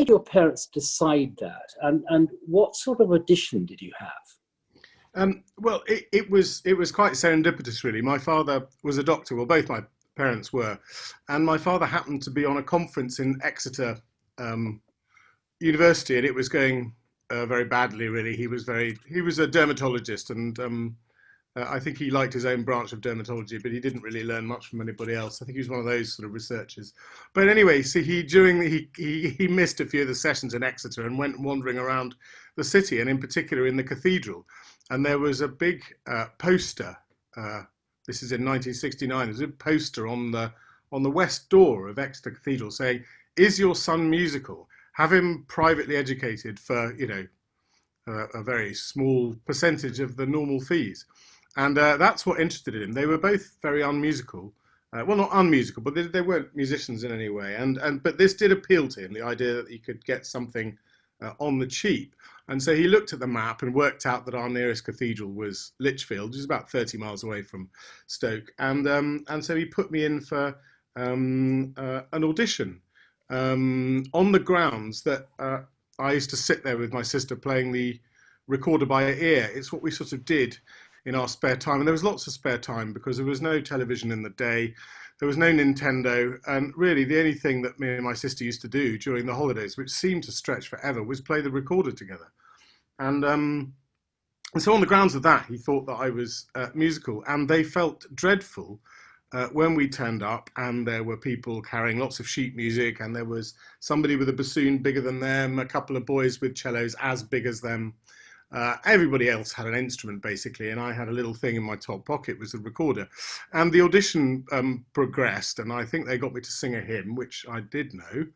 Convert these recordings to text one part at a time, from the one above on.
did your parents decide that, and what sort of audition did you have? Well, it was quite serendipitous, really. My father was a doctor. Well, both my parents were, and my father happened to be on a conference in Exeter University, and it was going very badly. Really, he was a dermatologist, and I think he liked his own branch of dermatology, but he didn't really learn much from anybody else. I think he was one of those sort of researchers. But anyway, so he missed a few of the sessions in Exeter and went wandering around the city, and in particular in the cathedral. And there was a big poster. This is in 1969. There's a poster on the west door of Exeter Cathedral saying, "Is your son musical? Have him privately educated for a very small percentage of the normal fees." And that's what interested him. They were both very unmusical. Well, not unmusical, but they weren't musicians in any way. But this did appeal to him, the idea that he could get something on the cheap. And so he looked at the map and worked out that our nearest cathedral was Lichfield, which is about 30 miles away from Stoke. And so he put me in for an audition on the grounds that I used to sit there with my sister playing the recorder by ear. It's what we sort of did in our spare time. And there was lots of spare time because there was no television in the day. There was no Nintendo. And really the only thing that me and my sister used to do during the holidays, which seemed to stretch forever, was play the recorder together. And so on the grounds of that, he thought that I was musical. And they felt dreadful when we turned up, and there were people carrying lots of sheet music, and there was somebody with a bassoon bigger than them, a couple of boys with cellos as big as them. Everybody else had an instrument basically, and I had a little thing in my top pocket, was a recorder. And the audition progressed, and I think they got me to sing a hymn, which I did know.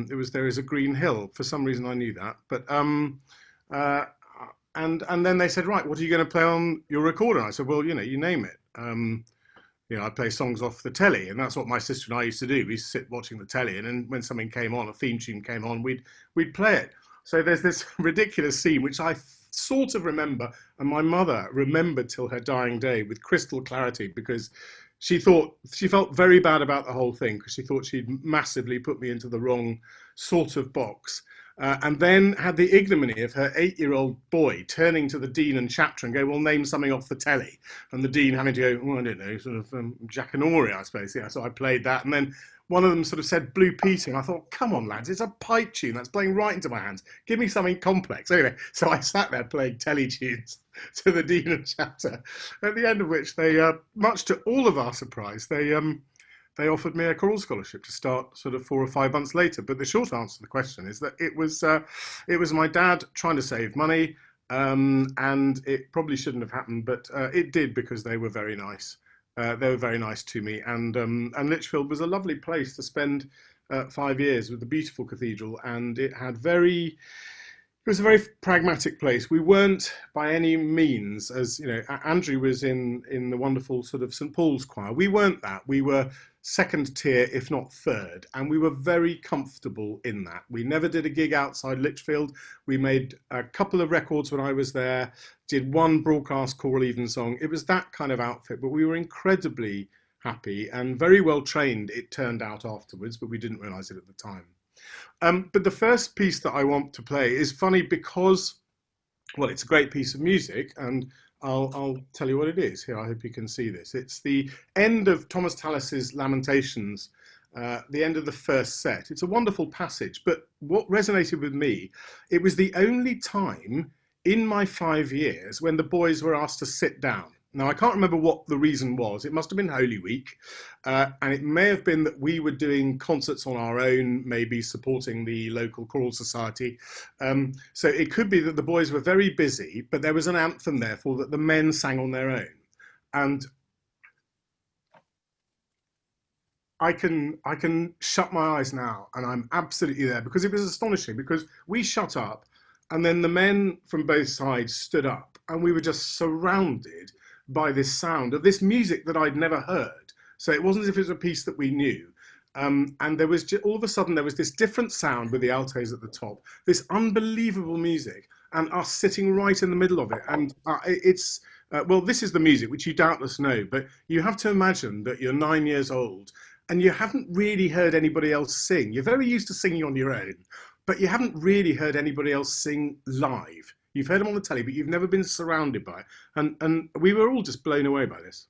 It was "There Is a Green Hill." For some reason I knew that. But and then they said, "Right, what are you going to play on your recorder?" And I said, "Well, you name it." I play songs off the telly, and that's what my sister and I used to do. We used to sit watching the telly, and then when something came on, a theme tune came on, we'd play it. So there's this ridiculous scene which I sort of remember, and my mother remembered till her dying day with crystal clarity, because she felt very bad about the whole thing, because she thought she'd massively put me into the wrong sort of box. And then had the ignominy of her 8-year-old boy turning to the dean and chapter and go, "Well, name something off the telly." And the dean having to go, "Oh, I don't know, sort of Jackanory, I suppose." Yeah, so I played that. And then one of them sort of said "Blue Peter." And I thought, come on, lads, it's a pipe tune that's playing right into my hands. Give me something complex. Anyway, so I sat there playing telly tunes to the dean and chapter, at the end of which they, much to all of our surprise, they offered me a choral scholarship to start sort of 4 or 5 months later. But the short answer to the question is that it was my dad trying to save money, and it probably shouldn't have happened, but it did, because they were very nice. They were very nice to me, and Lichfield was a lovely place to spend 5 years, with the beautiful cathedral, and it was a very pragmatic place. We weren't by any means, as Andrew was in the wonderful sort of St Paul's choir. We weren't that. We were second tier, if not third, and we were very comfortable in that. We never did a gig outside Lichfield. We made a couple of records when I was there, did one broadcast choral evensong. It was that kind of outfit, but we were incredibly happy and very well trained, it turned out afterwards, but we didn't realise it at the time. But the first piece that I want to play is funny because, well, it's a great piece of music, and I'll tell you what it is. Here, I hope you can see this. It's the end of Thomas Tallis's Lamentations, the end of the first set. It's a wonderful passage, but what resonated with me, it was the only time in my 5 years when the boys were asked to sit down. Now, I can't remember what the reason was. It must have been Holy Week, and it may have been that we were doing concerts on our own, maybe supporting the local choral society. So it could be that the boys were very busy, but there was an anthem, therefore, that the men sang on their own. And I can shut my eyes now, and I'm absolutely there, because it was astonishing, because we shut up, and then the men from both sides stood up, and we were just surrounded by this sound of this music that I'd never heard. So it wasn't as if it was a piece that we knew. And there was all of a sudden, there was this different sound with the altos at the top, this unbelievable music, and us sitting right in the middle of it. And well, this is the music, which you doubtless know, but you have to imagine that you're 9 years old and you haven't really heard anybody else sing. You're very used to singing on your own, but you haven't really heard anybody else sing live. You've heard them on the telly, but you've never been surrounded by it. And we were all just blown away by this.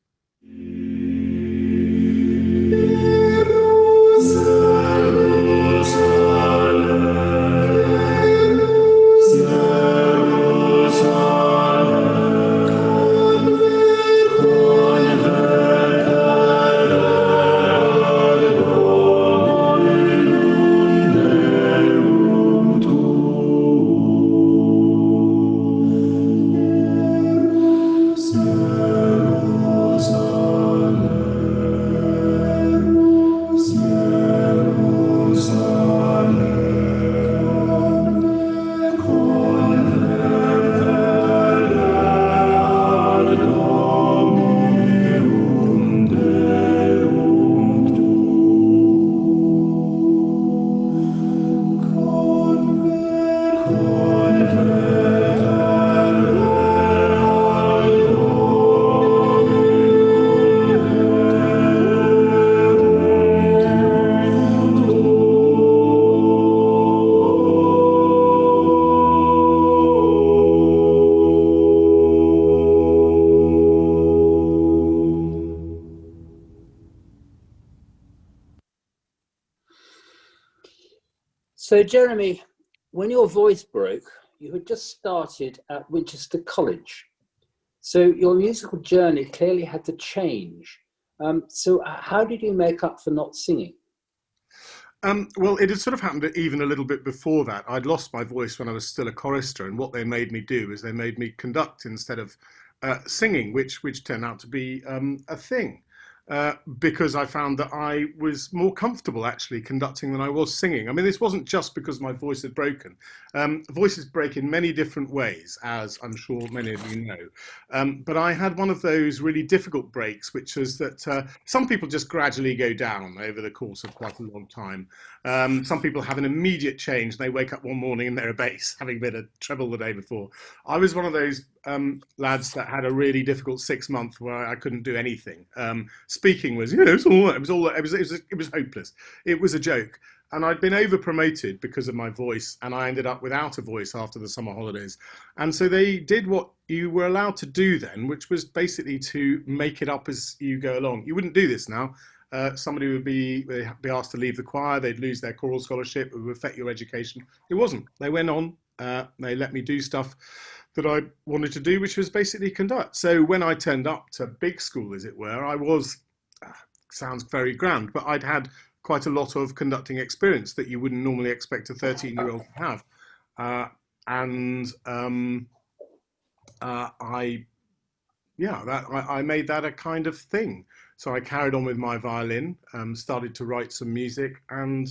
So, Jeremy, when your voice broke, you had just started at Winchester College. So your musical journey clearly had to change. So how did you make up for not singing? Well, it had sort of happened even a little bit before that. I'd lost my voice when I was still a chorister, and what they made me do is they made me conduct instead of singing, which turned out to be a thing. Because I found that I was more comfortable actually conducting than I was singing. I mean, this wasn't just because my voice had broken. Voices break in many different ways, as I'm sure many of you know. But I had one of those really difficult breaks, which is that some people just gradually go down over the course of quite a long time. Some people have an immediate change. They wake up one morning and they're a bass, having been a treble the day before. I was one of those lads that had a really difficult 6 months where I couldn't do anything. Speaking was, it was hopeless. It was a joke. And I'd been over promoted because of my voice, and I ended up without a voice after the summer holidays. And so they did what you were allowed to do then, which was basically to make it up as you go along. You wouldn't do this now. Somebody would be asked to leave the choir, they'd lose their choral scholarship, it would affect your education. It wasn't. They went on, they let me do stuff that I wanted to do, which was basically conduct. So when I turned up to big school, as it were, I was, sounds very grand, but I'd had quite a lot of conducting experience that you wouldn't normally expect a 13-year-old to have. I made that a kind of thing. So I carried on with my violin, started to write some music, and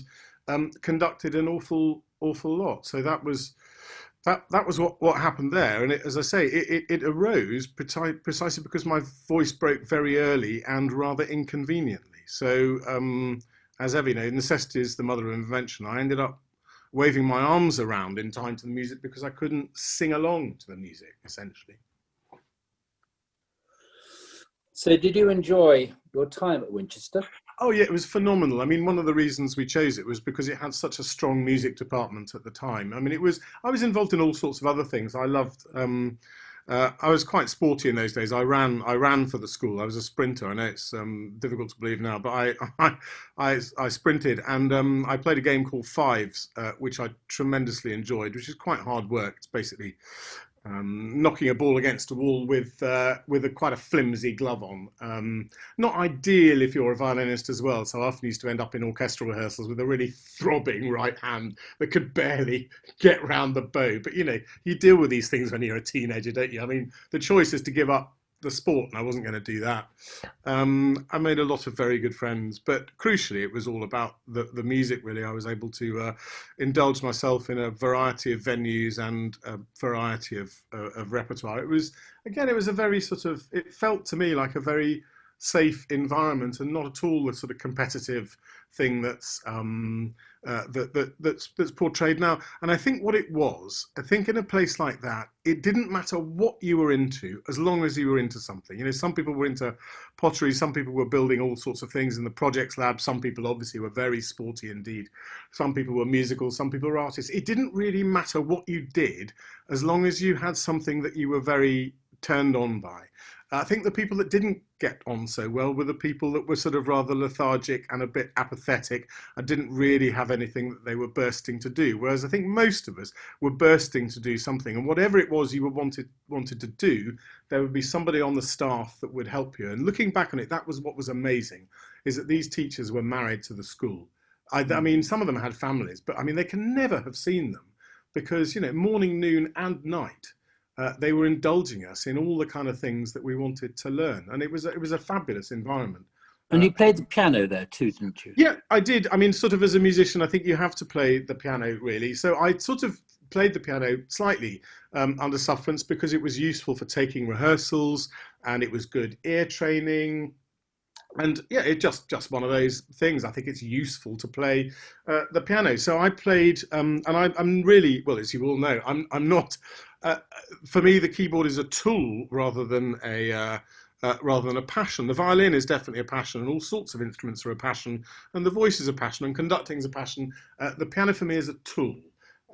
conducted an awful lot. So that was what happened there. And as I say, it arose precisely because my voice broke very early and rather inconveniently. So as ever, necessity is the mother of invention. I ended up waving my arms around in time to the music because I couldn't sing along to the music, essentially. So did you enjoy your time at Winchester? Oh yeah, it was phenomenal. I mean, one of the reasons we chose it was because it had such a strong music department at the time. I mean, I was involved in all sorts of other things. I loved, I was quite sporty in those days. I ran for the school. I was a sprinter. I know it's difficult to believe now, but I sprinted, and I played a game called Fives, which I tremendously enjoyed, which is quite hard work. It's basically knocking a ball against a wall with quite a flimsy glove on. Not ideal if you're a violinist as well, so I often used to end up in orchestral rehearsals with a really throbbing right hand that could barely get round the bow. But you deal with these things when you're a teenager, don't you? I mean, the choice is to give up the sport, and I wasn't going to do that. I made a lot of very good friends, but crucially it was all about the music, really. I was able to indulge myself in a variety of venues and a variety of repertoire. It was a very sort of, it felt to me like a very safe environment and not at all the sort of competitive thing that's that's portrayed now. And I think what it was, I think in a place like that, it didn't matter what you were into as long as you were into something. You know, some people were into pottery, some people were building all sorts of things in the projects lab, some people obviously were very sporty indeed, some people were musical, some people were artists. It didn't really matter what you did as long as you had something that you were very turned on by. I think the people that didn't get on so well were the people that were sort of rather lethargic and a bit apathetic and didn't really have anything that they were bursting to do. Whereas I think most of us were bursting to do something, and whatever it was you wanted to do, there would be somebody on the staff that would help you. And looking back on it, that was what was amazing, is that these teachers were married to the school. I mean, some of them had families, but I mean, they can never have seen them because, you know, morning, noon and night, they were indulging us in all the kind of things that we wanted to learn, and it was a fabulous environment. And you played the piano there too, didn't you? Yeah, I did. I mean, sort of as a musician, I think you have to play the piano really. So I sort of played the piano slightly under sufferance because it was useful for taking rehearsals and it was good ear training. And yeah, it's just one of those things. I think it's useful to play the piano. So I played, and I'm really, well, as you all know, I'm not. For me, the keyboard is a tool rather than a passion. The violin is definitely a passion, and all sorts of instruments are a passion, and the voice is a passion, and conducting is a passion. The piano for me is a tool.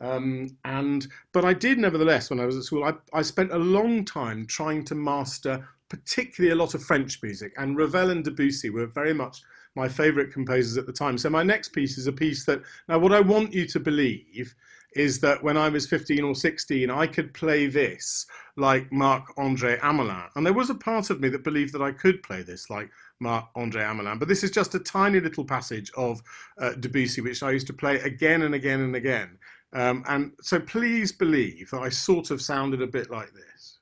But I did, nevertheless, when I was at school, I spent a long time trying to master particularly a lot of French music, and Ravel and Debussy were very much my favourite composers at the time. So my next piece is a piece that, now what I want you to believe is that when I was 15 or 16, I could play this like Marc-André Amelin. And there was a part of me that believed that I could play this like Marc-André Amelin. But this is just a tiny little passage of Debussy, which I used to play again and again and again. And so please believe that I sort of sounded a bit like this.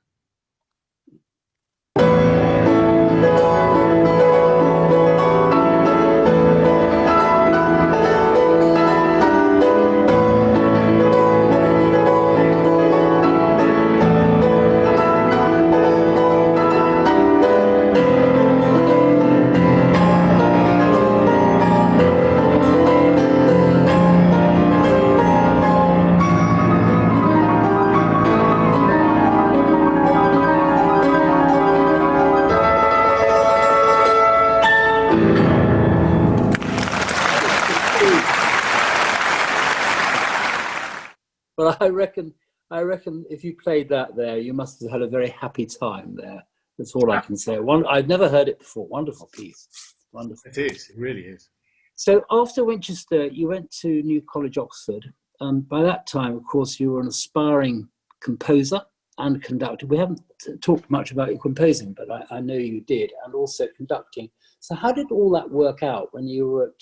Well, I reckon if you played that there, you must have had a very happy time there. That's all I can say. I've never heard it before. Wonderful piece. Wonderful. It is. It really is. So after Winchester, you went to New College, Oxford. And by that time, of course, you were an aspiring composer and conductor. We haven't talked much about your composing, but I know you did, and also conducting. So how did all that work out when you were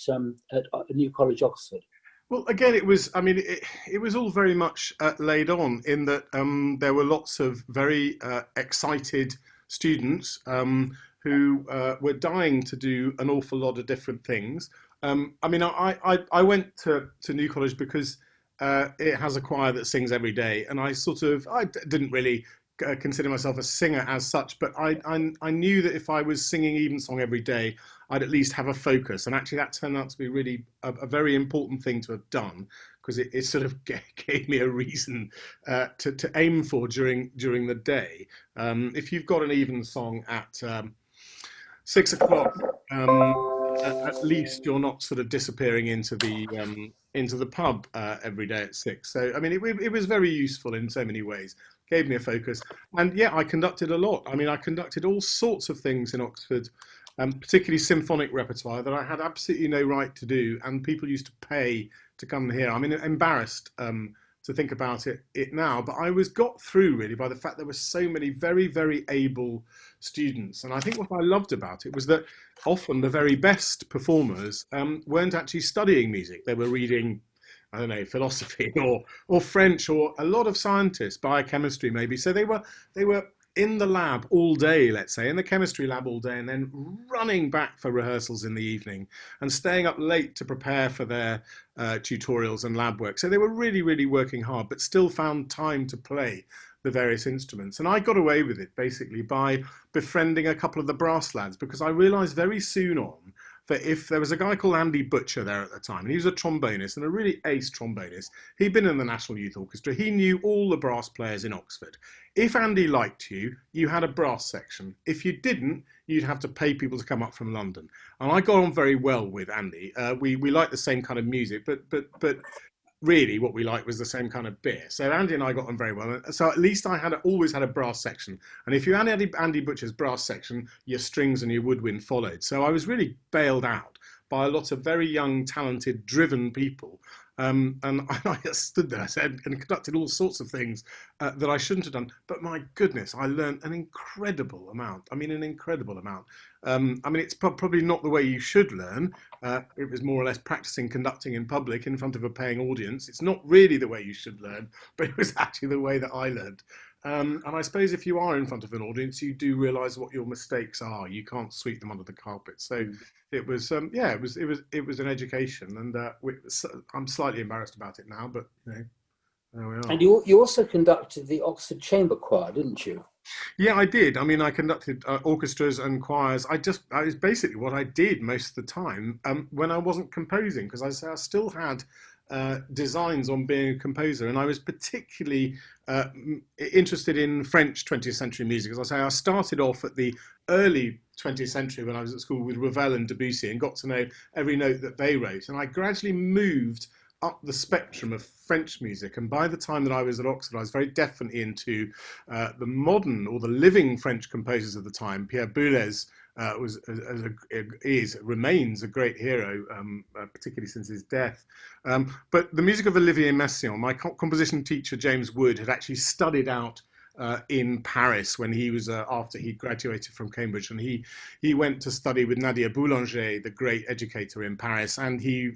at New College, Oxford? Well, again, it was, I mean, it was all very much laid on in that there were lots of very excited students who were dying to do an awful lot of different things. I mean, I went to New College because it has a choir that sings every day, and I didn't really consider myself a singer as such, but I knew that if I was singing Evensong every day, I'd at least have a focus. And actually that turned out to be really a very important thing to have done, because it sort of gave me a reason to aim for during the day. If you've got an Evensong at 6 o'clock, at least you're not sort of disappearing into the pub every day at 6. So I mean, it was very useful in so many ways. Gave me a focus, and yeah, I conducted a lot. I mean, I conducted all sorts of things in Oxford, particularly symphonic repertoire that I had absolutely no right to do, and people used to pay to come here. I mean, embarrassed to think about it now, but I got through really by the fact there were so many very, very able students. And I think what I loved about it was that often the very best performers weren't actually studying music. They were reading, I don't know, philosophy or French, or a lot of scientists, biochemistry maybe. So they were in the lab all day, let's say, in the chemistry lab all day, and then running back for rehearsals in the evening and staying up late to prepare for their tutorials and lab work. So they were really, really working hard, but still found time to play the various instruments. And I got away with it basically by befriending a couple of the brass lads, because I realized very soon on that if there was a guy called Andy Butcher there at the time, and he was a trombonist and a really ace trombonist. He'd been in the National Youth Orchestra. He knew all the brass players in Oxford. If Andy liked you, you had a brass section. If you didn't, you'd have to pay people to come up from London. And I got on very well with Andy. We liked the same kind of music, but really what we liked was the same kind of beer. So Andy and I got on very well. So at least I always had a brass section. And if you had Andy Butcher's brass section, your strings and your woodwind followed. So I was really bailed out by a lot of very young, talented, driven people. And I just stood there and conducted all sorts of things that I shouldn't have done. But my goodness, I learned an incredible amount. I mean, an incredible amount. I mean, it's probably not the way you should learn. It was more or less practicing conducting in public in front of a paying audience. It's not really the way you should learn, but it was actually the way that I learned. And I suppose if you are in front of an audience, you do realise what your mistakes are. You can't sweep them under the carpet. So it was, yeah, it was an education, and I'm slightly embarrassed about it now, but you know, there we are. And you also conducted the Oxford Chamber Choir, didn't you? Yeah, I did. I mean, I conducted orchestras and choirs. I was basically what I did most of the time when I wasn't composing, because I still had designs on being a composer, and I was particularly interested in French 20th century music. As I say, I started off at the early 20th century when I was at school with Ravel and Debussy and got to know every note that they wrote, and I gradually moved up the spectrum of French music, and by the time that I was at Oxford, I was very definitely into the modern or the living French composers of the time. Pierre Boulez remains a great hero, particularly since his death. But the music of Olivier Messiaen, my composition teacher James Wood had actually studied out in Paris when he was after he graduated from Cambridge, and he went to study with Nadia Boulanger, the great educator in Paris, and he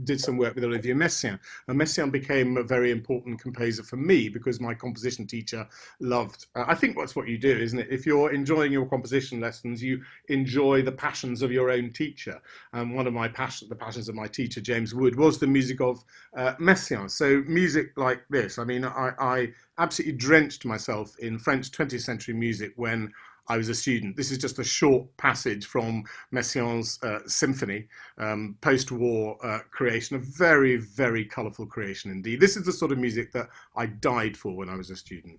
did some work with Olivier Messiaen. And Messiaen became a very important composer for me because my composition teacher loved. I think that's what you do, isn't it? If you're enjoying your composition lessons, you enjoy the passions of your own teacher. And one of the passions of my teacher James Wood was the music of Messiaen. So music like this. I mean, I absolutely drenched myself in French 20th century music when I was a student. This is just a short passage from Messiaen's symphony, post-war creation, a very, very colourful creation indeed. This is the sort of music that I died for when I was a student.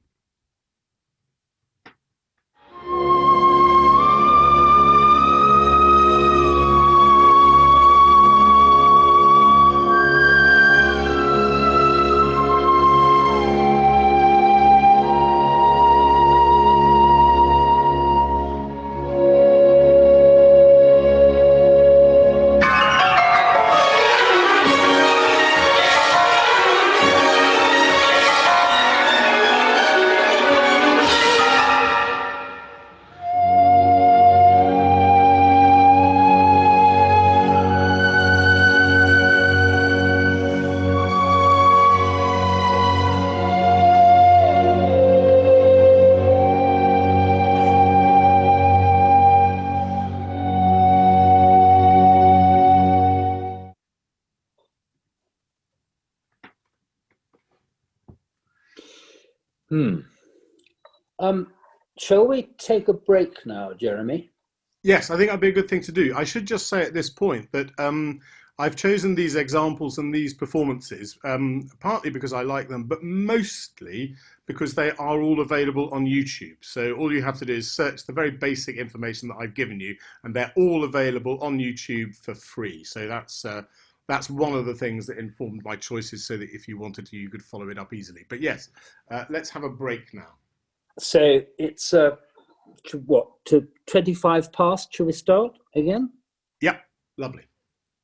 Shall we take a break now, Jeremy? Yes, I think that'd be a good thing to do. I should just say at this point that I've chosen these examples and these performances partly because I like them, but mostly because they are all available on YouTube. So all you have to do is search the very basic information that I've given you, and they're all available on YouTube for free. So that's one of the things that informed my choices, so that if you wanted to, you could follow it up easily. But yes, let's have a break now. So it's to 25 past. Shall we start again? Yep, lovely.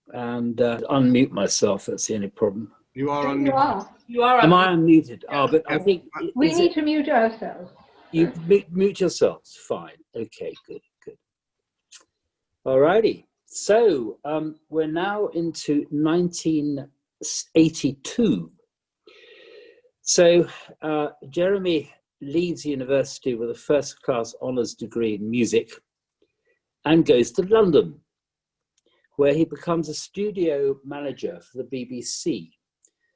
And unmute myself. That's the only problem. You are unmuted. You are. Am I unmuted? Oh, but I think we need to mute ourselves. You mute yourselves. Fine. Okay. Good. All righty. So we're now into 1982. So Jeremy leaves university with a first-class honours degree in music and goes to London, where he becomes a studio manager for the BBC.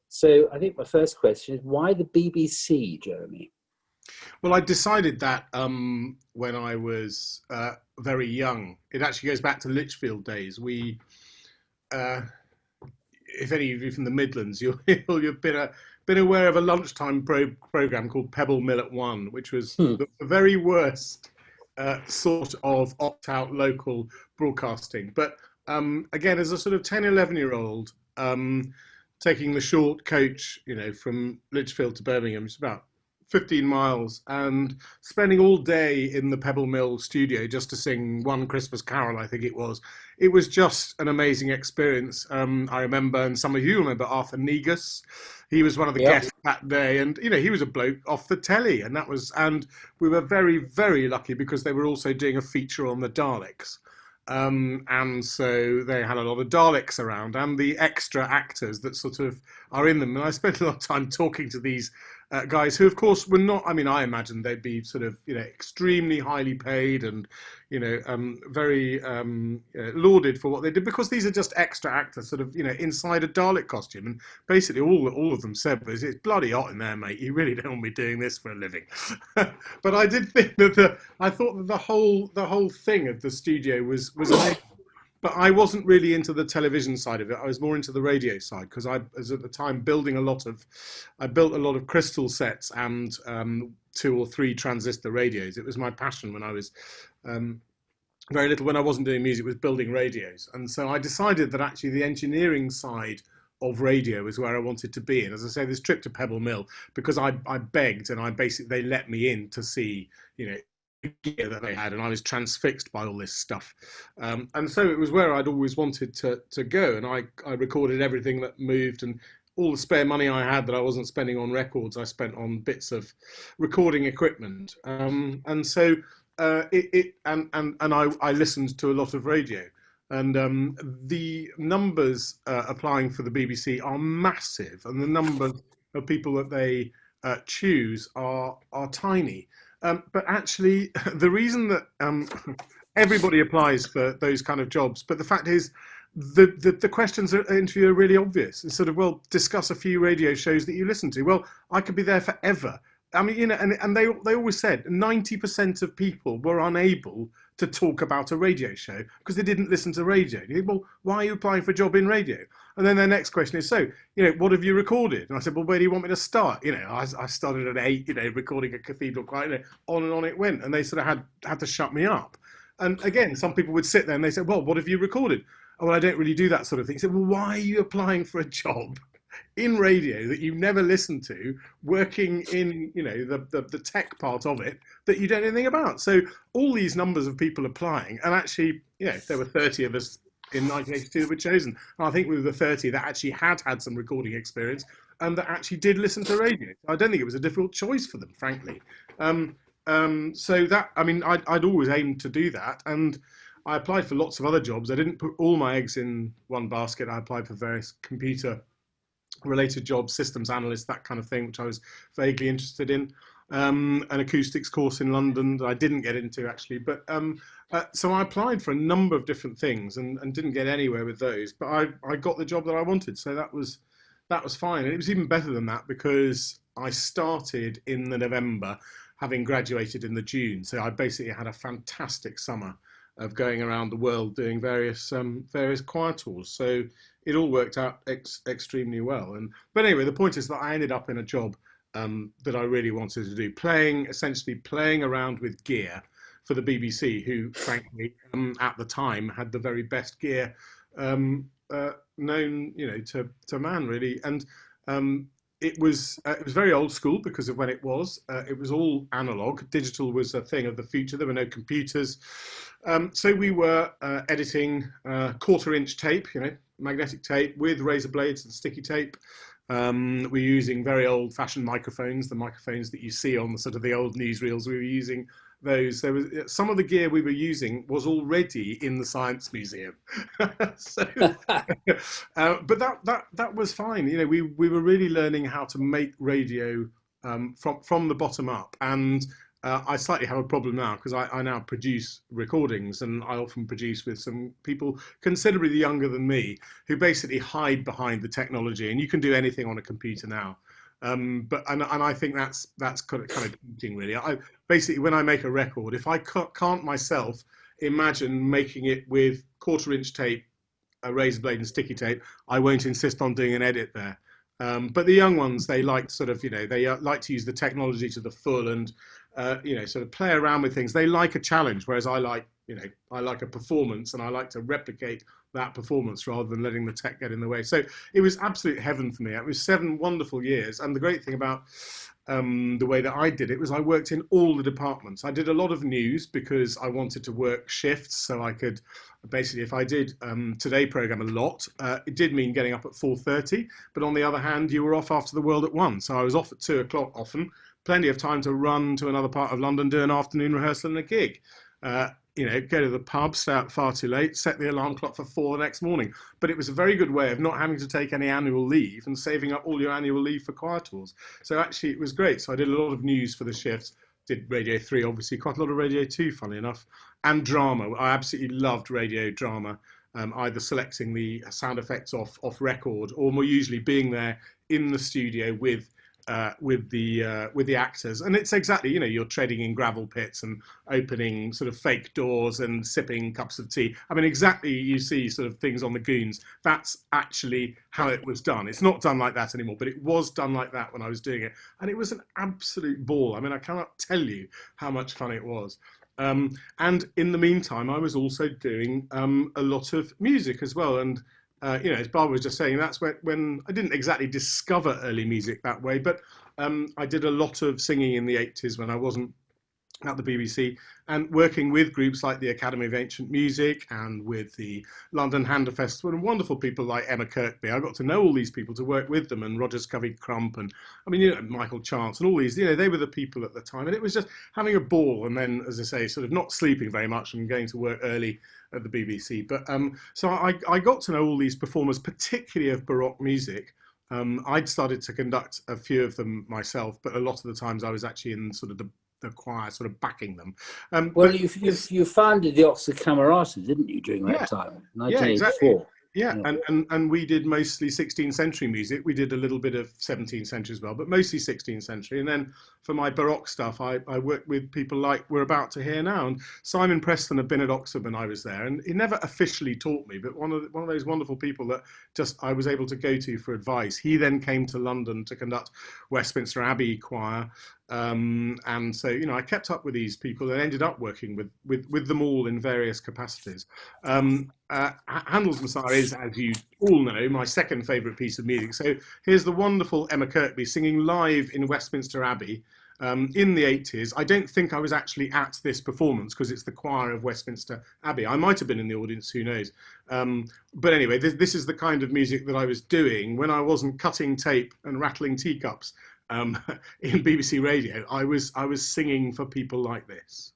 So I think my first question is, why the BBC, Jeremy? Well, I decided that when I was very young. It actually goes back to Lichfield days. Uh, if any of you from the Midlands, you've been aware of a lunchtime program called Pebble Mill at One, which was Hmm. the very worst sort of opt-out local broadcasting. But again, as a sort of 10, 11-year-old, taking the short coach, from Lichfield to Birmingham, it's about 15 miles, and spending all day in the Pebble Mill studio just to sing One Christmas Carol, I think it was. It was just an amazing experience. I remember, and some of you remember, Arthur Negus. He was one of the Yep. guests that day, and he was a bloke off the telly, and we were very, very lucky because they were also doing a feature on the Daleks. And so they had a lot of Daleks around and the extra actors that sort of are in them. And I spent a lot of time talking to these guys who, of course, were not. I mean, I imagine they'd be sort of, extremely highly paid and, very lauded for what they did, because these are just extra actors, sort of, inside a Dalek costume. And basically, all of them said was, "It's bloody hot in there, mate. You really don't want me doing this for a living." But I did think that I thought that the whole thing of the studio was amazing. But I wasn't really into the television side of it. I was more into the radio side because I was at the time I built a lot of crystal sets and 2 or 3 transistor radios. It was my passion when I was very little, when I wasn't doing music, was building radios. And so I decided that actually the engineering side of radio is where I wanted to be. And as I say, this trip to Pebble Mill, because I begged and they let me in to see, gear that they had, and I was transfixed by all this stuff. And so it was where I'd always wanted to go. And I recorded everything that moved, and all the spare money I had that I wasn't spending on records, I spent on bits of recording equipment. And so I listened to a lot of radio. And the numbers applying for the BBC are massive, and the number of people that they choose are tiny. But actually, the reason that everybody applies for those kind of jobs, but the fact is, the questions at interview are really obvious. It's sort of, well, discuss a few radio shows that you listen to. Well, I could be there forever. I mean, and they always said 90% of people were unable to talk about a radio show because they didn't listen to radio. You think, well, why are you applying for a job in radio? And then their next question is, so, what have you recorded? And I said, well, where do you want me to start? I started at 8, recording a cathedral choir, on and on it went. And they sort of had to shut me up. And again, some people would sit there and they said, well, what have you recorded? Oh, well, I don't really do that sort of thing. I said, well, why are you applying for a job in radio that you never listened to, working in the tech part of it that you don't know anything about? So all these numbers of people applying, and actually, there were 30 of us in 1982 that were chosen. And I think we were the 30 that actually had some recording experience and that actually did listen to radio. I don't think it was a difficult choice for them, frankly. So that, I mean, I'd always aimed to do that, and I applied for lots of other jobs. I didn't put all my eggs in one basket. I applied for various computer related jobs, systems analyst, that kind of thing, which I was vaguely interested in. An acoustics course in London that I didn't get into, actually. But so I applied for a number of different things and didn't get anywhere with those. But I got the job that I wanted, so that was fine. And it was even better than that because I started in the November, having graduated in the June. So I basically had a fantastic summer of going around the world doing various choir tours. So it all worked out extremely well. But anyway, the point is that I ended up in a job that I really wanted to do, essentially playing around with gear for the BBC, who frankly at the time had the very best gear known, to man, really. And it was very old school because of when it was. It was all analog. Digital was a thing of the future. There were no computers. So we were editing 1/4-inch tape, magnetic tape with razor blades and sticky tape. We're using very old-fashioned microphones, the microphones that you see on the sort of the old newsreels. We were using those. There was some of the gear we were using was already in the Science Museum. So, but that was fine. We were really learning how to make radio from the bottom up. And I slightly have a problem now because I now produce recordings, and I often produce with some people considerably younger than me who basically hide behind the technology, and you can do anything on a computer now. And I think that's kind of teaching really. I basically, when I make a record, if I can't myself imagine making it with 1/4 inch tape, a razor blade and sticky tape, I won't insist on doing an edit there. But the young ones, they like sort of, they like to use the technology to the full and, sort of play around with things. They like a challenge, whereas I like a performance, and I like to replicate that performance rather than letting the tech get in the way. So it was absolute heaven for me. It was 7 wonderful years. And the great thing about the way that I did it was I worked in all the departments. I did a lot of news because I wanted to work shifts, so I could basically, if I did Today program a lot, it did mean getting up at 4:30, but on the other hand, you were off after the world at 1, so I was off at 2 o'clock often, plenty of time to run to another part of London, do an afternoon rehearsal and a gig. Go to the pub, stay out far too late, set the alarm clock for 4 the next morning. But it was a very good way of not having to take any annual leave and saving up all your annual leave for choir tours. So actually it was great. So I did a lot of news for the shifts, did Radio 3, obviously, quite a lot of Radio 2, funny enough, and drama. I absolutely loved radio drama, either selecting the sound effects off record or more usually being there in the studio with the actors. And it's exactly, you're treading in gravel pits and opening sort of fake doors and sipping cups of tea. I mean, exactly, you see sort of things on the Goons. That's actually how it was done. It's not done like that anymore, but it was done like that when I was doing it. And it was an absolute ball. I mean, I cannot tell you how much fun it was. And in the meantime, I was also doing a lot of music as well. And as Barbara was just saying, that's when I didn't exactly discover early music that way, but I did a lot of singing in the 80s when I wasn't at the BBC, and working with groups like the Academy of Ancient Music and with the London Handel Festival and wonderful people like Emma Kirkby. I got to know all these people, to work with them, and Roger Scovey-Crump, and Michael Chance, and all these, they were the people at the time, and it was just having a ball. And then, as I say, sort of not sleeping very much and going to work early at the BBC. But so I got to know all these performers, particularly of Baroque music. I'd started to conduct a few of them myself, but a lot of the times I was actually in sort of the choir, sort of backing them. Well, you founded the Oxford Camerata, didn't you, during that time, 1984? Yeah, exactly. Yeah, and we did mostly 16th century music. We did a little bit of 17th century as well, but mostly 16th century. And then for my Baroque stuff, I worked with people like we're about to hear now. And Simon Preston had been at Oxford when I was there, and he never officially taught me, but one of those wonderful people that just I was able to go to for advice. He then came to London to conduct Westminster Abbey Choir. And so, I kept up with these people and ended up working with them all in various capacities. Handel's Messiah is, as you all know, my second favourite piece of music. So here's the wonderful Emma Kirkby singing live in Westminster Abbey in the 80s. I don't think I was actually at this performance because it's the choir of Westminster Abbey. I might have been in the audience, who knows. But anyway, this is the kind of music that I was doing when I wasn't cutting tape and rattling teacups. In BBC Radio, I was singing for people like this.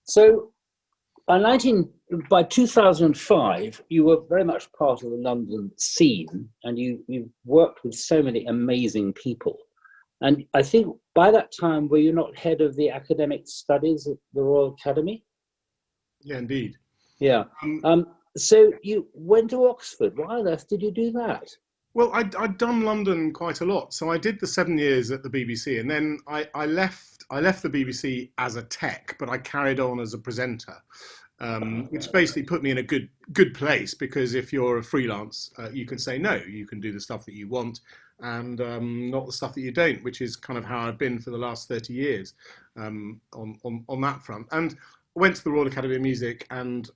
So by 2005, you were very much part of the London scene, and you worked with so many amazing people. And I think by that time, were you not head of the academic studies at the Royal Academy? Yeah, indeed. Yeah. So you went to Oxford. Why on earth did you do that? Well, I'd done London quite a lot. So I did the 7 years at the BBC, and then I left the BBC as a tech, but I carried on as a presenter, which basically put me in a good place, because if you're a freelance, you can say no, you can do the stuff that you want, and not the stuff that you don't, which is kind of how I've been for the last 30 years, on that front. And went to the Royal Academy of Music, and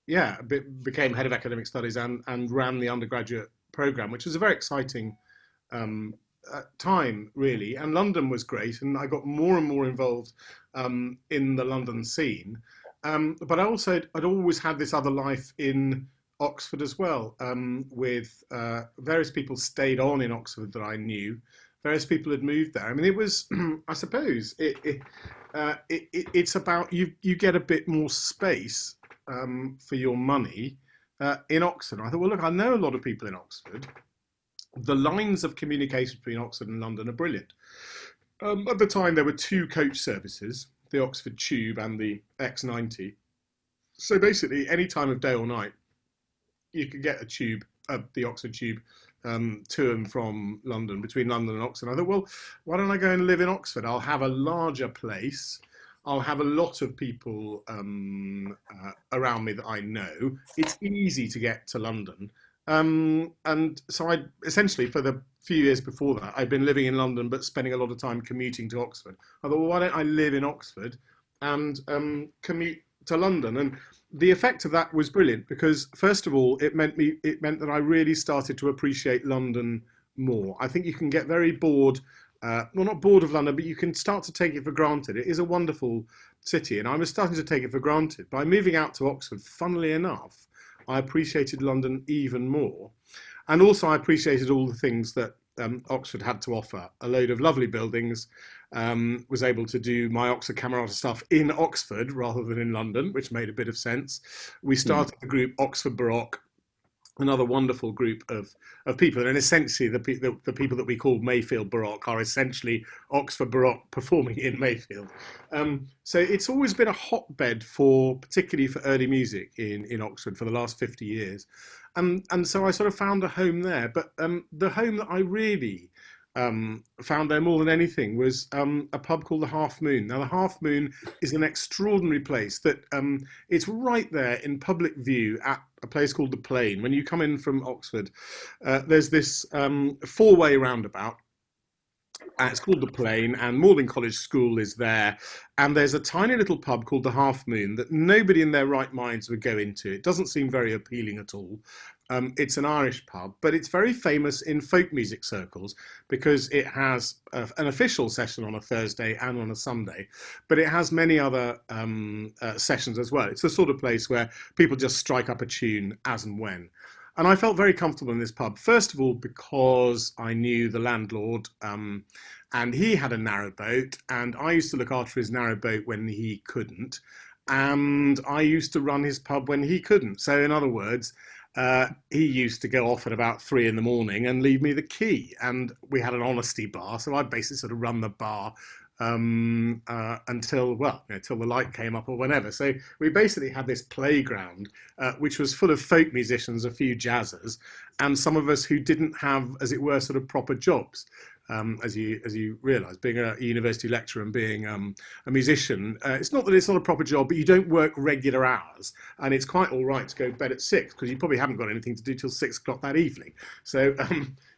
yeah, became head of academic studies, and ran the undergraduate program, which was a very exciting time, really. And London was great, and I got more and more involved in the London scene. But I'd always had this other life in Oxford as well, with various people stayed on in Oxford that I knew. Various people had moved there. I mean, it was, I suppose, it's about you get a bit more space for your money in Oxford. I thought, well, look, I know a lot of people in Oxford. The lines of communication between Oxford and London are brilliant. At the time, there were two coach services, the Oxford Tube and the X90. So basically, any time of day or night, you could get a tube, the Oxford Tube, to and from London, between London and Oxford. I thought, well, why don't I go and live in Oxford? I'll have a larger place. I'll have a lot of people around me that I know. It's easy to get to London. And so I essentially, for the few years before that, I'd been living in London, but spending a lot of time commuting to Oxford. I thought, well, why don't I live in Oxford and commute to London? And the effect of that was brilliant, because first of all, it meant that I really started to appreciate London more. I think you can get very bored, well, not bored of London, but you can start to take it for granted. It is a wonderful city, and I was starting to take it for granted. By moving out to Oxford, funnily enough, I appreciated London even more. And also I appreciated all the things that Oxford had to offer. A load of lovely buildings, was able to do my Oxford Camerata stuff in Oxford rather than in London, which made a bit of sense. We started the group Oxford Baroque, another wonderful group of people, and essentially the people that we call Mayfield Baroque are essentially Oxford Baroque performing in Mayfield. So it's always been a hotbed particularly for early music in Oxford for the last 50 years. And so I sort of found a home there. But the home that I really found there more than anything was a pub called the Half Moon. Now, the Half Moon is an extraordinary place that it's right there in public view at a place called the Plain. When you come in from Oxford, there's this four-way roundabout. It's called the Plain, and Magdalen College School is there. And there's a tiny little pub called the Half Moon that nobody in their right minds would go into. It doesn't seem very appealing at all. It's an Irish pub, but it's very famous in folk music circles because it has an official session on a Thursday and on a Sunday, but it has many other sessions as well. It's the sort of place where people just strike up a tune as and when. And I felt very comfortable in this pub, first of all, because I knew the landlord, and he had a narrowboat, and I used to look after his narrowboat when he couldn't, and I used to run his pub when he couldn't. So in other words, he used to go off at about 3 in the morning and leave me the key, and we had an honesty bar, so I basically sort of run the bar until the light came up or whenever. So we basically had this playground which was full of folk musicians, a few jazzers, and some of us who didn't have, as it were, sort of proper jobs. As you realise, being a university lecturer and being a musician, it's not that it's not a proper job, but you don't work regular hours, and it's quite all right to go to bed at 6 because you probably haven't got anything to do till 6 o'clock that evening. So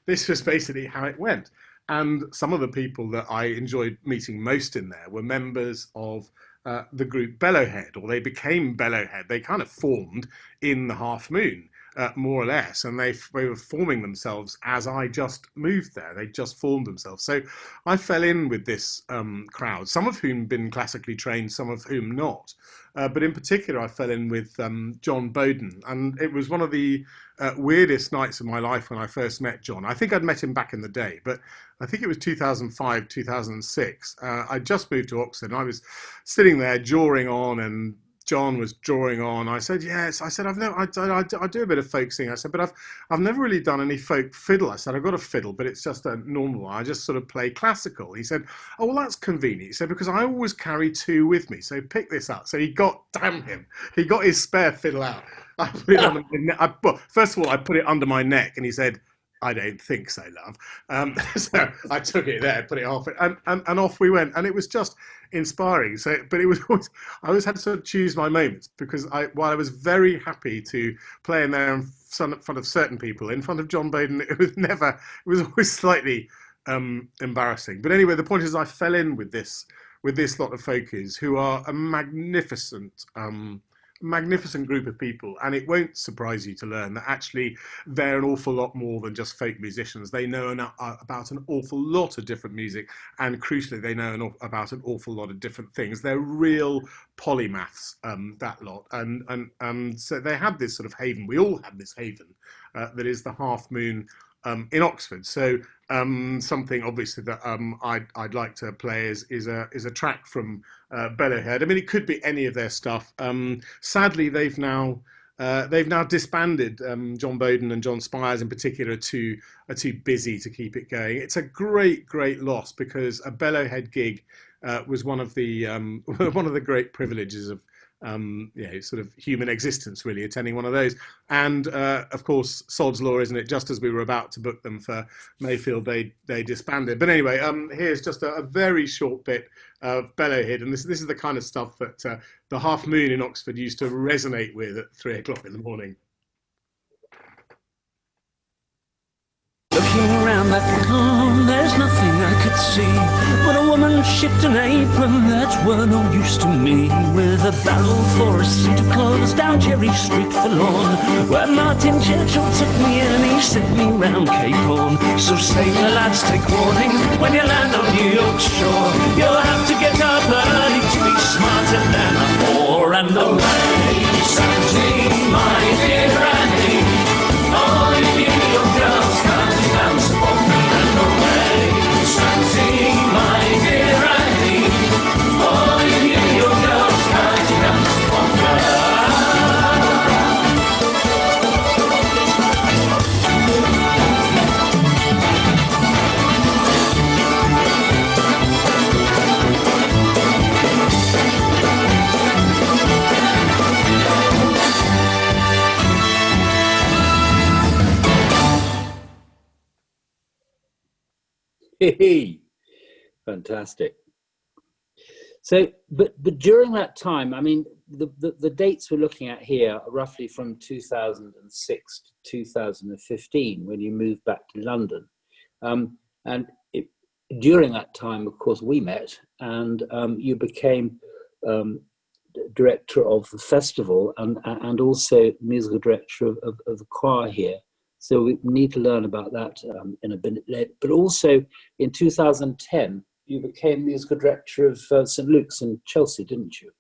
this was basically how it went. And some of the people that I enjoyed meeting most in there were members of the group Bellowhead, or they became Bellowhead. They kind of formed in the Half Moon, more or less, and they were forming themselves as I just moved there. They just formed themselves. So I fell in with this crowd, some of whom been classically trained, some of whom not. But in particular, I fell in with John Bowden, and it was one of the weirdest nights of my life when I first met John. I think I'd met him back in the day, but I think it was 2005, 2006. I just moved to Oxford, and I was sitting there jawing on, and John was drawing on. I said, yes. I said, I do a bit of folk singing. I said, but I've never really done any folk fiddle. I said, I've got a fiddle, but it's just a normal one. I just sort of play classical. He said, oh, well, that's convenient. He said, because I always carry two with me. So pick this up. So he got, damn him, he got his spare fiddle out. I put it under my neck. Well, first of all, I put it under my neck, and he said, "I don't think so, love." So I took it there, put it off, and off we went. And it was just inspiring. So, but it was always, I always had to sort of choose my moments, because while I was very happy to play in there in front of certain people, in front of John Bowden, it was always slightly embarrassing. But anyway, the point is, I fell in with this lot of folkies who are a magnificent group of people, and it won't surprise you to learn that actually they're an awful lot more than just folk musicians. They know about an awful lot of different music, and crucially they know about an awful lot of different things. They're real polymaths, that lot, and so they had this sort of haven. We all had this haven that is the Half Moon in Oxford. So something obviously that I'd like to play is a track from Bellowhead. I mean, it could be any of their stuff. Sadly, they've now disbanded. John Bowden and John Spires in particular are too busy to keep it going. It's a great loss, because a Bellowhead gig was one of the great privileges of sort of human existence, really, attending one of those. And of course, sod's law, isn't it? Just as we were about to book them for Mayfield, they disbanded. But anyway, here's just a very short bit of Bellowhead, and this is the kind of stuff that the Half Moon in Oxford used to resonate with at 3 o'clock in the morning. Looking around that room, there's nothing I could see but a woman shipped an apron that were no use to me, with a barrel for a suit of clothes down Jerry Street forlorn, where Martin Churchill took me and he sent me round Cape Horn. So sailor lads, take warning, when you land on New York's shore, you'll have to get up early to be smarter than a whore. And away, 17, my dear Annie, all you New York girls come to dance upon me. And away, 17, my dear Annie, all you New York girls come to dance upon me. Fantastic. So, but during that time, I mean, the dates we're looking at here are roughly from 2006 to 2015, when you moved back to London. During that time, of course, we met, and you became director of the festival and also musical director of the choir here. So we need to learn about that in a bit later. But also in 2010, you became musical director of St. Luke's in Chelsea, didn't you?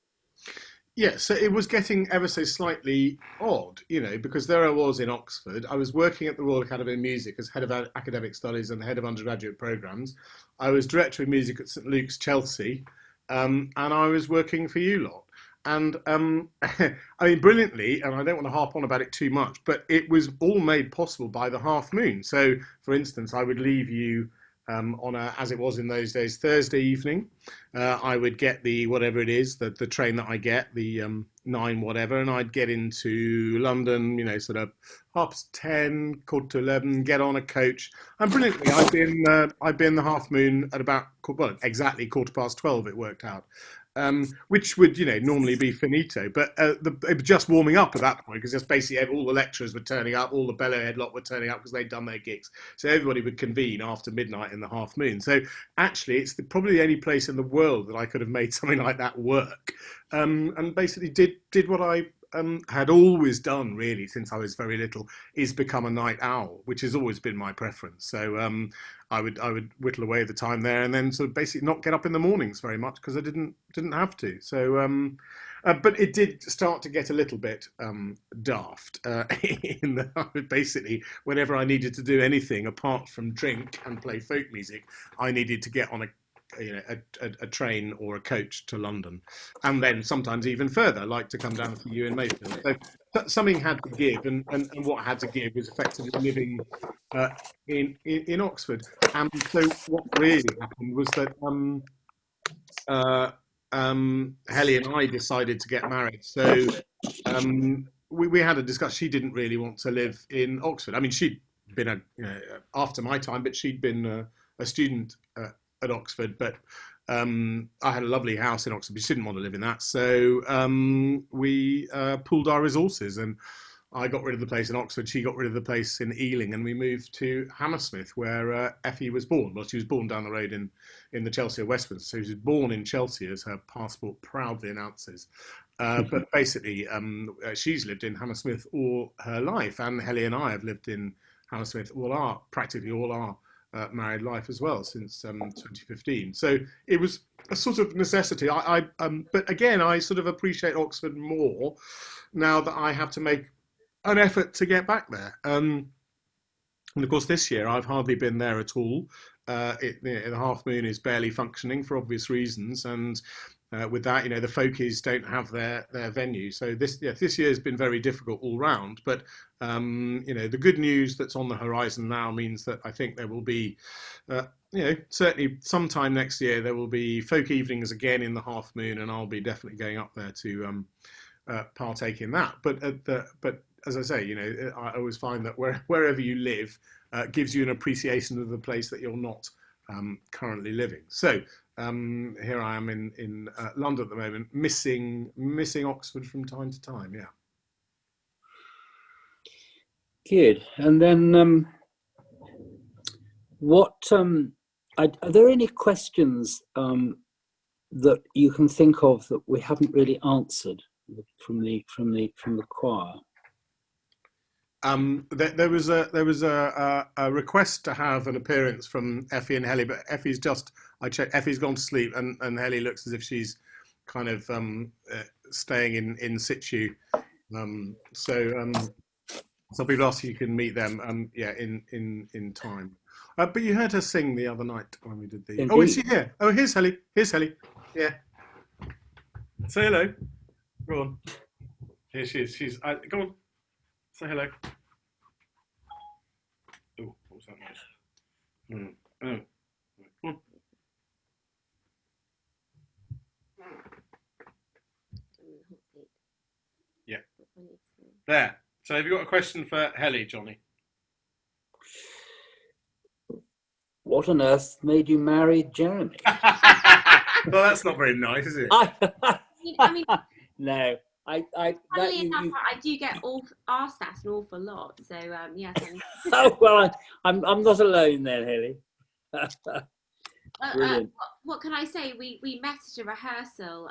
Yeah, so it was getting ever so slightly odd, because there I was in Oxford. I was working at the Royal Academy of Music as head of academic studies and head of undergraduate programmes. I was director of music at St. Luke's, Chelsea, and I was working for you lot. And I mean, brilliantly, and I don't want to harp on about it too much, but it was all made possible by the Half Moon. So, for instance, I would leave you on as it was in those days, Thursday evening. I would get the whatever it is, the train that I get, the 9 whatever, and I'd get into London, sort of 10:30, 10:45, get on a coach. And brilliantly, I'd be in the Half Moon at about, exactly 12:15. It worked out. Which would, normally be finito, but it was just warming up at that point, because just basically all the lecturers were turning up, all the Bellowhead lot were turning up because they'd done their gigs. So everybody would convene after midnight in the Half Moon. So actually, it's probably the only place in the world that I could have made something like that work, and basically did what I had always done, really, since I was very little, is become a night owl, which has always been my preference. So I would whittle away the time there, and then sort of basically not get up in the mornings very much, because I didn't have to. So but it did start to get a little bit daft in that I would basically, whenever I needed to do anything apart from drink and play folk music, I needed to get on a train or a coach to London, and then sometimes even further, like to come down to you in Mayfield. So something had to give, and what had to give was effectively living in Oxford. And so what really happened was that Helly and I decided to get married. So we had a discussion. She didn't really want to live in Oxford. I mean, she'd been after my time, but she'd been a student at Oxford. But I had a lovely house in Oxford, but she didn't want to live in that. So we pooled our resources, and I got rid of the place in Oxford. She got rid of the place in Ealing, and we moved to Hammersmith, where Effie was born. Well, she was born down the road in the Chelsea of Westminster. So she was born in Chelsea, as her passport proudly announces. But basically, she's lived in Hammersmith all her life, and Helly and I have lived in Hammersmith practically all our married life as well since 2015. So it was a sort of necessity. But again, I sort of appreciate Oxford more now that I have to make an effort to get back there. And of course, this year I've hardly been there at all. The Half Moon is barely functioning for obvious reasons, and with that, the folkies don't have their venue. So this year has been very difficult all round. But the good news that's on the horizon now means that I think there will be, certainly sometime next year there will be folk evenings again in the Half Moon, and I'll be definitely going up there to partake in that. But as I say, I always find that wherever you live gives you an appreciation of the place that you're not currently living. So here I am in London at the moment, missing Oxford from time to time. Yeah. Good. And then are there any questions that you can think of that we haven't really answered from the choir? There was a request to have an appearance from Effie and Helly, but I checked, Effie's gone to sleep, and Helly looks as if she's kind of staying in situ. Some people ask if you can meet them, in time. But you heard her sing the other night when we did the. Indeed. Oh, is she here? Oh, here's Helly. Yeah. Say hello. Go on. Here she is. Go on. Say hello. Oh, what was that noise? Come on. Yeah. There. So have you got a question for Helly, Johnny? What on earth made you marry Jeremy? Well, that's not very nice, is it? I mean, No. funnily enough, I do get asked that an awful lot. So yes. Oh well, I'm not alone then, Helly. Brilliant. What can I say? We met at a rehearsal.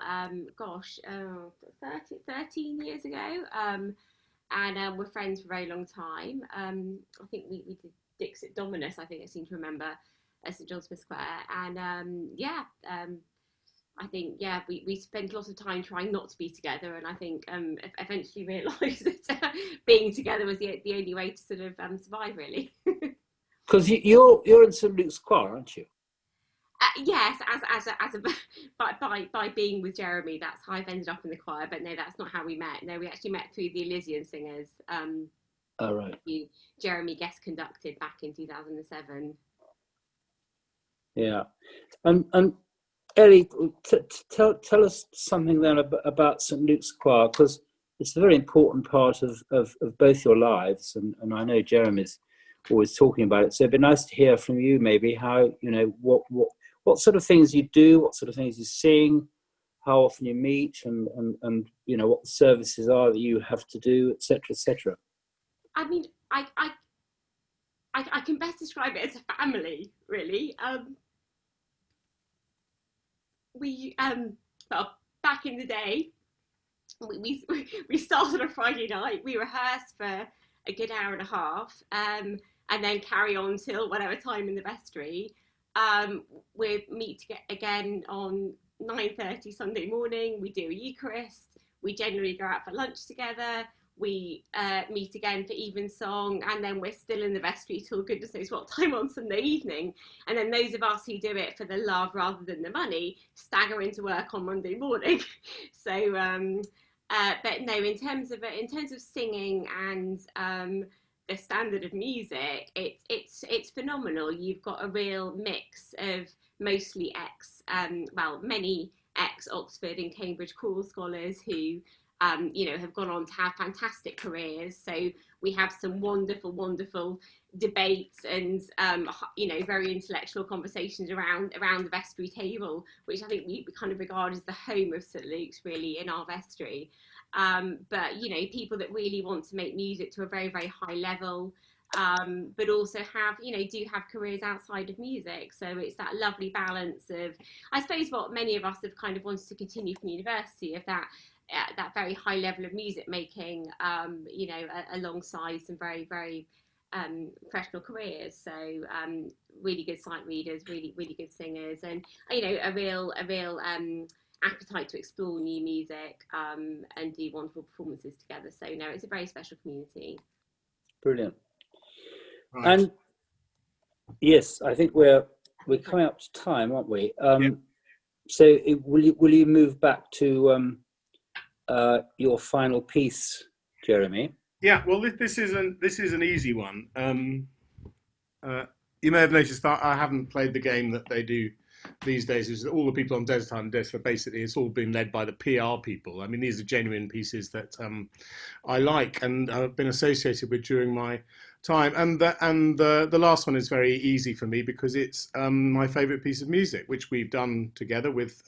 13 years ago. And we're friends for a very long time. I think we did Dixit Dominus. I think I seem to remember at St John Smith Square. And I think we spent a lot of time trying not to be together, and I think eventually realised that being together was the only way to sort of survive, really. Because you're in St Luke's choir, aren't you? Yes, by being with Jeremy, that's how I've ended up in the choir. But no, that's not how we met. No, we actually met through the Elysian Singers. Oh, right. Jeremy guest conducted back in 2007. Yeah, and Ellie, tell us something then about St Luke's choir, because it's a very important part of both your lives, and I know Jeremy's always talking about it. So it'd be nice to hear from you, maybe how what sort of things you do, what sort of things you sing, how often you meet, and what the services are that you have to do, etc., etc. I mean, I can best describe it as a family, really. Back in the day, we started on a Friday night. We rehearsed for a good hour and a half, and then carry on till whatever time in the vestry. We meet again on 9:30 Sunday morning. We do a Eucharist. We generally go out for lunch together. We meet again for evensong, and then we're still in the vestry till goodness knows what time on Sunday evening. And then those of us who do it for the love rather than the money stagger into work on Monday morning. So, but no, in terms of singing and the standard of music, it's phenomenal. You've got a real mix of mostly many ex-Oxford and Cambridge choral scholars who you know, have gone on to have fantastic careers. So we have some wonderful, wonderful debates and, you know, very intellectual conversations around the vestry table, which I think we kind of regard as the home of St Luke's, really, in our vestry. But, you know, people that really want to make music to a very, very high level, but also have, you know, do have careers outside of music. So it's that lovely balance of, I suppose, what many of us have kind of wanted to continue from university, of that very high level of music making, you know, alongside some very, very professional careers. So really good sight readers, really, really good singers, and, you know, a real appetite to explore new music and do wonderful performances together. So no, it's a very special community. Brilliant. Right. And yes, I think we're coming up to time, aren't we? So will you move back to your final piece, Jeremy? Yeah, well, this is an easy one. You may have noticed that I haven't played the game that they do these days. Is all the people on Desert Island Disc, basically it's all been led by the PR people. I mean, these are genuine pieces that I like and I've been associated with during my time. And the last one is very easy for me because it's my favourite piece of music, which we've done together with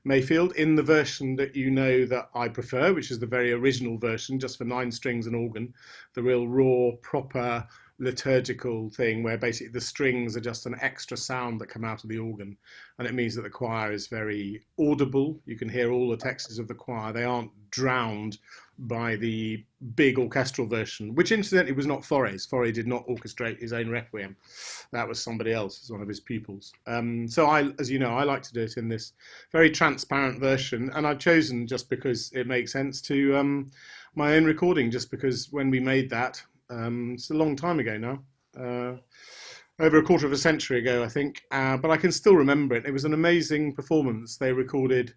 Mayfield in the version that you know that I prefer, which is the very original version, just for 9 strings and organ, the real raw, proper liturgical thing where basically the strings are just an extra sound that come out of the organ, and it means that the choir is very audible. You can hear all the textures of the choir. They aren't drowned by the big orchestral version, which incidentally was not Fauré's. Fauré did not orchestrate his own requiem. That was somebody else, as one of his pupils. So as you know, I like to do it in this very transparent version, and I've chosen just because it makes sense to my own recording, just because when we made that, it's a long time ago now, over a quarter of a century ago, I think, but I can still remember it. It was an amazing performance. They recorded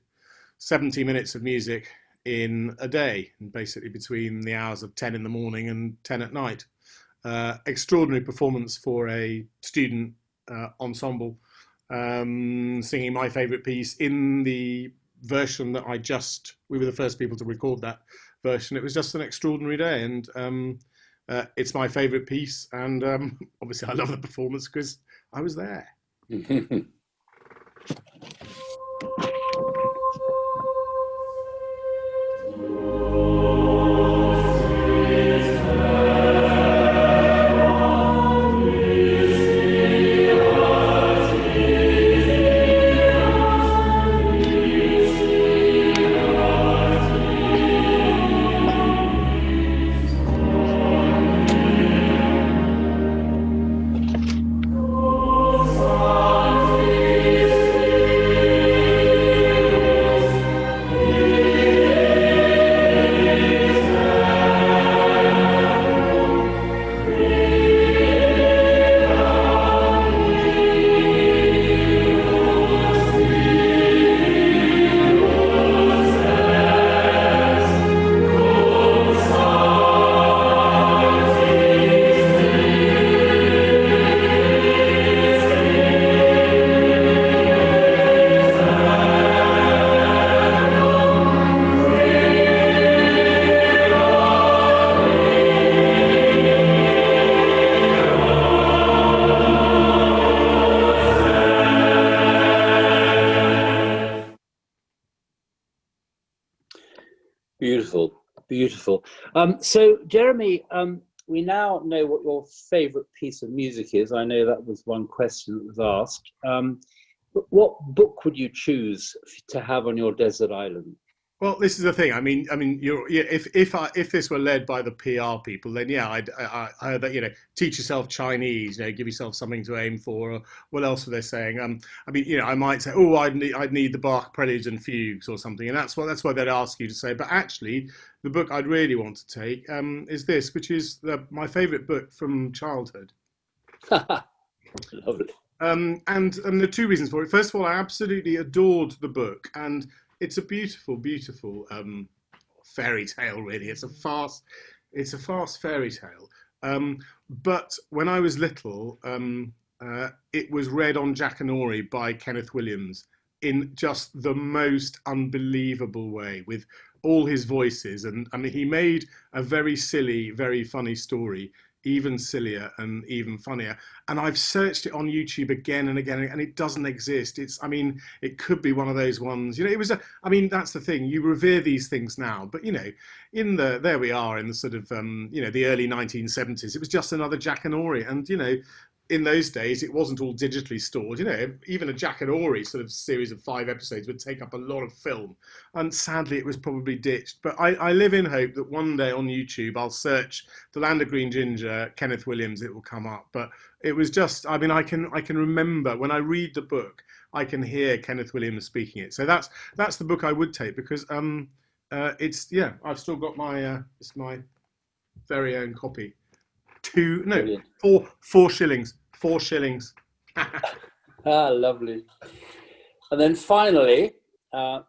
70 minutes of music in a day, basically between the hours of 10 in the morning and 10 at night. Extraordinary performance for a student ensemble, singing my favourite piece in the version that we were the first people to record that version. It was just an extraordinary day, and it's my favourite piece, and obviously I love the performance because I was there. Beautiful, beautiful. So, Jeremy, we now know what your favourite piece of music is. I know that was one question that was asked. But what book would you choose to have on your desert island? Well, this is the thing. I mean, if this were led by the PR people, then yeah, I heard that, teach yourself Chinese, give yourself something to aim for. Or what else were they saying? I mean, I might say, oh, I'd need the Bach Preludes and Fugues or something, and that's what they'd ask you to say. But actually, the book I'd really want to take is this, which is my favourite book from childhood. Lovely. And there are 2 reasons for it. First of all, I absolutely adored the book, and it's a beautiful, beautiful fairy tale. Really, it's a fast fairy tale. But when I was little, it was read on Jackanory by Kenneth Williams in just the most unbelievable way, with all his voices. And I mean, he made a very silly, very funny story even sillier and even funnier. And I've searched it on YouTube again and again, and it doesn't exist. I mean, it could be one of those ones, it was I mean, that's the thing, you revere these things now, but there we are in the sort of, the early 1970s, it was just another Jack and Ori. And, in those days, it wasn't all digitally stored. Even a Jack and Ori sort of series of 5 episodes would take up a lot of film. And sadly, it was probably ditched. But I live in hope that one day on YouTube, I'll search The Land of Green Ginger, Kenneth Williams, it will come up. But it was just, I mean, I can remember when I read the book, I can hear Kenneth Williams speaking it. So that's the book I would take, because I've still got it's my very own copy. Brilliant. 4 shillings. 4 shillings. Lovely. And then finally,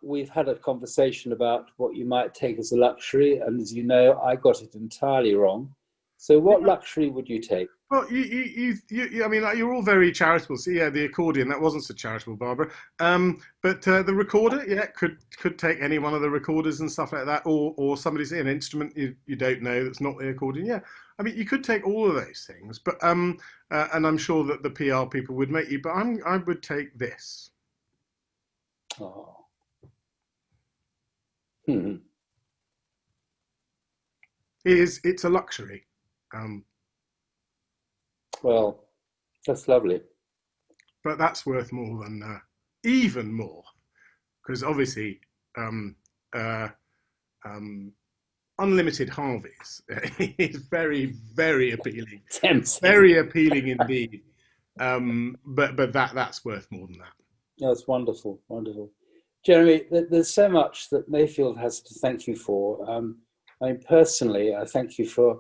we've had a conversation about what you might take as a luxury, and as you know, I got it entirely wrong. So, what luxury would you take? Well, I mean, you're all very charitable. So yeah, the accordion, that wasn't so charitable, Barbara. But the recorder, could take any one of the recorders and stuff like that, or somebody's an instrument you don't know that's not the accordion. Yeah, I mean, you could take all of those things, but and I'm sure that the PR people would make you. But I would take this. Oh. It's a luxury. Well, that's lovely. But that's worth more than, even more, because obviously unlimited Harveys is very, very appealing. Tempting. Very appealing indeed. But that's worth more than that. That's wonderful, wonderful. Jeremy, there's so much that Mayfield has to thank you for. I mean, personally, I thank you for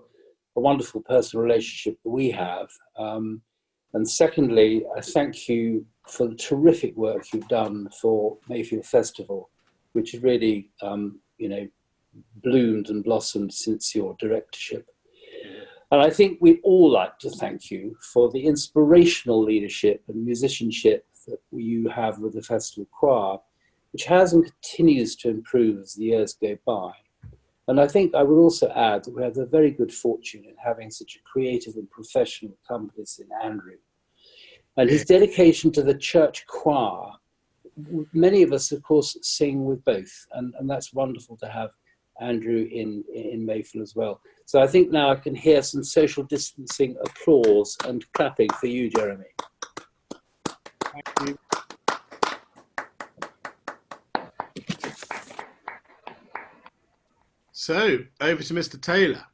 a wonderful personal relationship that we have. And secondly, I thank you for the terrific work you've done for Mayfield Festival, which has really, bloomed and blossomed since your directorship. And I think we'd all like to thank you for the inspirational leadership and musicianship that you have with the festival choir, which has and continues to improve as the years go by. And I think I would also add that we have the very good fortune in having such a creative and professional accomplice in Andrew. And his dedication to the church choir, many of us, of course, sing with both. And that's wonderful to have Andrew in Mayfield as well. So I think now I can hear some social distancing applause and clapping for you, Jeremy. Thank you. So, over to Mr. Taylor.